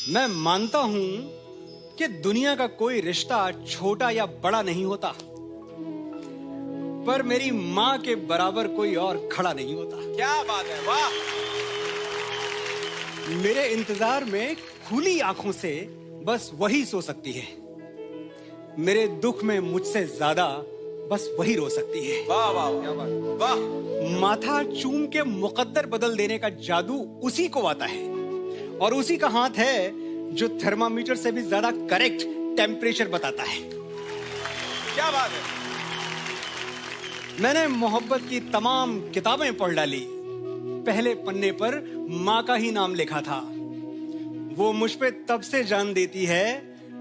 मैं मानता हूं कि दुनिया का कोई रिश्ता छोटा या बड़ा नहीं होता, पर मेरी मां के बराबर कोई और खड़ा नहीं होता। क्या बात है, वाह। मेरे इंतजार में खुली आंखों से बस वही सो सकती है। मेरे दुख में मुझसे ज्यादा बस वही रो सकती है। वाह वाह वाह। माथा चूम के मुकद्दर बदल देने का जादू उसी को आता है, और उसी का हाथ है जो थर्मामीटर से भी ज्यादा करेक्ट टेम्परेचर बताता है। क्या बात है। मैंने मोहब्बत की तमाम किताबें पढ़ डाली, पहले पन्ने पर माँ का ही नाम लिखा था। वो मुझ पे तब से जान देती है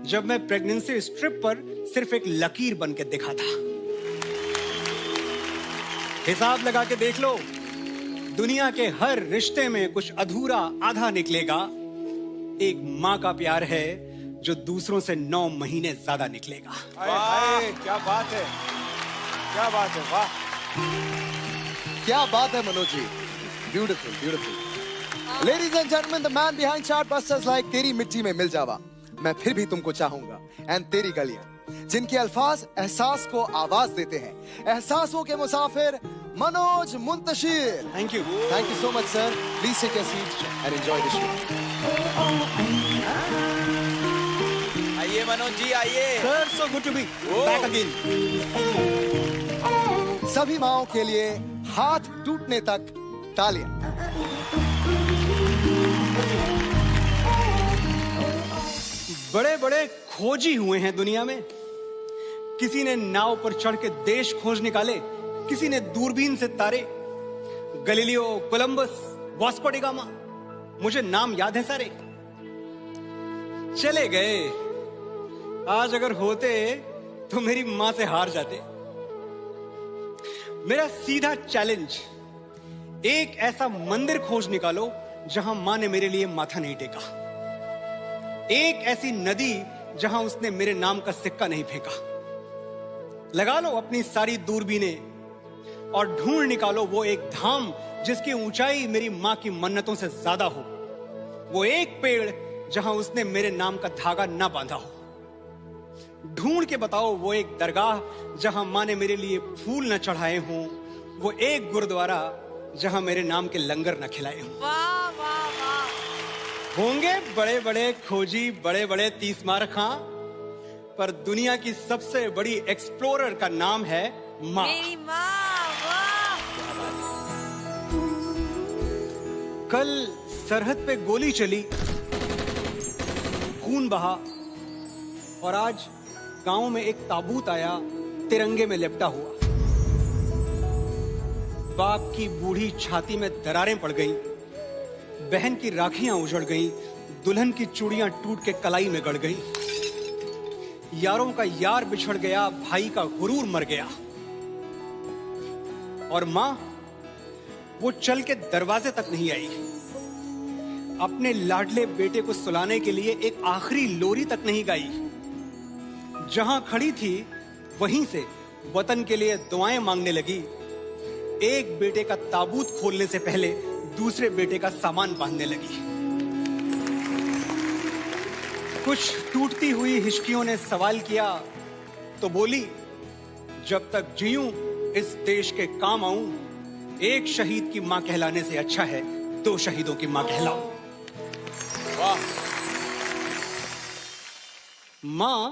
जब मैं प्रेगनेंसी स्ट्रिप पर सिर्फ एक लकीर बन के दिखा था। हिसाब लगा के देख लो, दुनिया के हर रिश्ते में कुछ अधूरा आधा निकलेगा। एक माँ का प्यार है जो दूसरों से 9 महीने ज्यादा निकलेगा। क्या बात है, क्या बात है, वाह। क्या बात है Manoj ji, beautiful beautiful. Ladies and gentleman, the man behind chartbusters like Teri Mitti में मिल जावा, मैं फिर भी तुमको चाहूंगा, एंड तेरी गलियां, जिनके अल्फाज एहसास को आवाज देते हैं। एहसासों के मुसाफिर Manoj Muntashir. Thank you so much sir. Please take your seat and enjoy the show. आइए मनोज जी, आइए। Sir, so good to be back again. सभी माओं के लिए हाथ टूटने तक तालियां। बड़े बड़े खोजी हुए हैं दुनिया में। किसी ने नाव पर चढ़ के देश खोज निकाले, किसी ने दूरबीन से तारे। Galileo, Columbus, Vasco D gamma, मुझे नाम याद है सारे। चले गए। आज अगर होते तो मेरी मां से हार जाते। मेरा सीधा चैलेंज, एक ऐसा मंदिर खोज निकालो जहां मां ने मेरे लिए माथा नहीं टेका। एक ऐसी नदी जहां उसने मेरे नाम का सिक्का नहीं फेंका। लगा लो अपनी सारी दूरबीनें और ढूंढ निकालो वो एक धाम जिसकी ऊंचाई मेरी मां की मन्नतों से ज्यादा हो। वो एक पेड़ जहां उसने मेरे नाम का धागा ना बांधा हो। ढूंढ के बताओ वो एक दरगाह जहां मां ने मेरे लिए फूल न चढ़ाए हों। वो एक गुरुद्वारा जहां मेरे नाम के लंगर न खिलाए हों। वाह वाह वाह। होंगे बड़े बड़े खोजी, बड़े बड़े तीसमार खां, पर दुनिया की सबसे बड़ी एक्सप्लोरर का नाम है मां। मेरी माँ, वाह। कल सरहद पे गोली चली, खून बहा, और आज गांव में एक ताबूत आया तिरंगे में लिपटा हुआ। बाप की बूढ़ी छाती में दरारें पड़ गईं, बहन की राखियां उजड़ गईं, दुल्हन की चूड़ियां टूट के कलाई में गड़ गईं। यारों का यार बिछड़ गया, भाई का गुरूर मर गया। और मां, वो चल के दरवाजे तक नहीं आई। अपने लाडले बेटे को सुलाने के लिए एक आखिरी लोरी तक नहीं गाई। जहां खड़ी थी वहीं से वतन के लिए दुआएं मांगने लगी। एक बेटे का ताबूत खोलने से पहले दूसरे बेटे का सामान बांधने लगी। कुछ टूटती हुई हिचकियों ने सवाल किया तो बोली, जब तक जीऊं इस देश के काम आऊं, एक शहीद की मां कहलाने से अच्छा है 2 शहीदों की मां कहलाऊं। वाह। मां,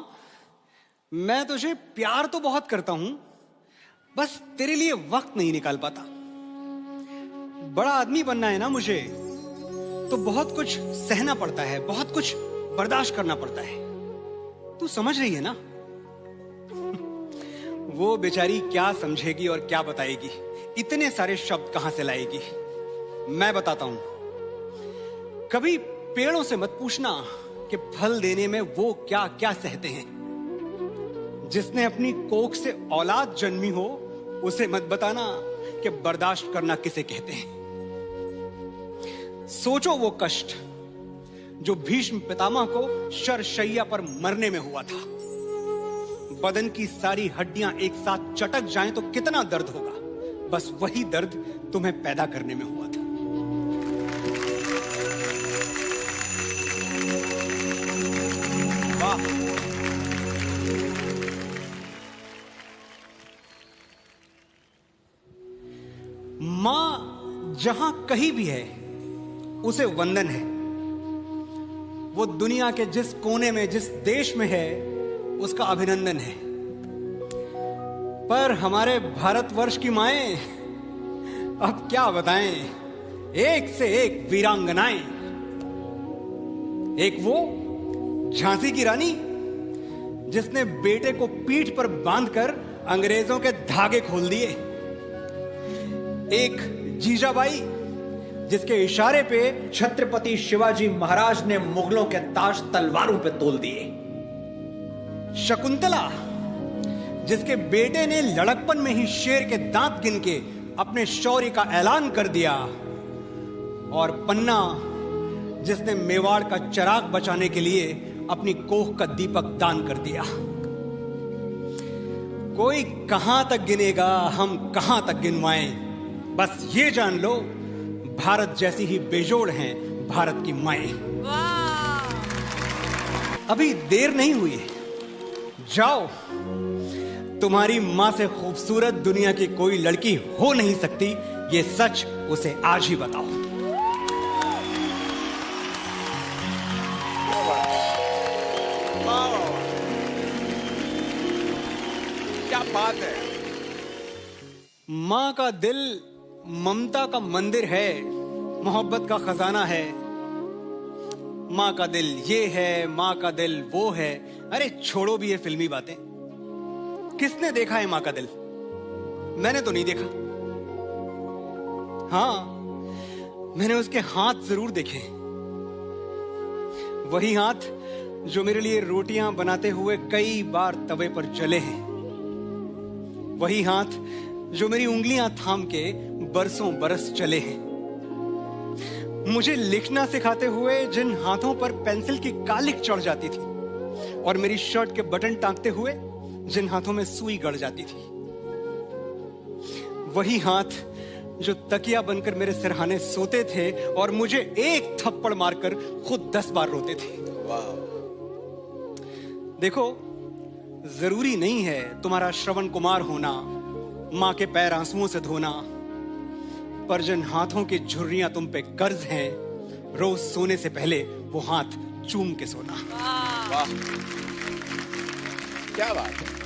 मैं तुझे प्यार तो बहुत करता हूं, बस तेरे लिए वक्त नहीं निकाल पाता। बड़ा आदमी बनना है ना मुझे, तो बहुत कुछ सहना पड़ता है, बहुत कुछ बर्दाश्त करना पड़ता है। तू समझ रही है ना? वो बेचारी क्या समझेगी और क्या बताएगी, इतने सारे शब्द कहां से लाएगी। मैं बताता हूं। कभी पेड़ों से मत पूछना कि फल देने में वो क्या क्या सहते हैं। जिसने अपनी कोख से औलाद जन्मी हो, उसे मत बताना कि बर्दाश्त करना किसे कहते हैं। सोचो वो कष्ट जो भीष्म पितामह को शरशैया पर मरने में हुआ था। बदन की सारी हड्डियां एक साथ चटक जाएं तो कितना दर्द होगा। बस वही दर्द तुम्हें पैदा करने में हुआ था। वाह। मां जहां कहीं भी है उसे वंदन है। वो दुनिया के जिस कोने में, जिस देश में है, उसका अभिनंदन है। पर हमारे भारतवर्ष की माएं, अब क्या बताएं, एक से एक वीरांगनाएं। एक वो झांसी की रानी जिसने बेटे को पीठ पर बांधकर अंग्रेजों के धागे खोल दिए। एक जीजाबाई जिसके इशारे पे छत्रपति शिवाजी महाराज ने मुगलों के ताज तलवारों पे तोल दिए। शकुंतला जिसके बेटे ने लड़कपन में ही शेर के दांत गिन के अपने शौर्य का ऐलान कर दिया। और पन्ना जिसने मेवाड़ का चिराग बचाने के लिए अपनी कोख का दीपक दान कर दिया। कोई कहां तक गिनेगा, हम कहां तक गिनवाएं। बस ये जान लो, भारत जैसी ही बेजोड़ हैं भारत की माएं। वाह। अभी देर नहीं हुई है, जाओ। तुम्हारी मां से खूबसूरत दुनिया की कोई लड़की हो नहीं सकती, ये सच उसे आज ही बताओ। वाह, क्या बात है। मां का दिल ममता का मंदिर है, मोहब्बत का खजाना है। मां का दिल ये है, मां का दिल वो है। अरे छोड़ो भी ये फिल्मी बातें। किसने देखा है मां का दिल? मैंने तो नहीं देखा। हाँ, मैंने उसके हाथ जरूर देखे। वही हाथ जो मेरे लिए रोटियां बनाते हुए कई बार तवे पर जले हैं। वही हाथ जो मेरी उंगलियां थाम के बरसों बरस चले हैं। मुझे लिखना सिखाते हुए जिन हाथों पर पेंसिल की कालिक चढ़ जाती थी, और मेरी शर्ट के बटन टांगते हुए जिन हाथों में सुई गड़ जाती थी। वही हाथ जो तकिया बनकर मेरे सिरहाने सोते थे और मुझे एक थप्पड़ मारकर खुद 10 बार रोते थे। देखो, जरूरी नहीं है तुम्हारा श्रवण कुमार होना, मां के पैर आंसुओं से धोना, पर जिन हाथों की झुर्रियां तुम पे कर्ज हैं, रोज सोने से पहले वो हाथ चूम के सोना। वाह, क्या बात है।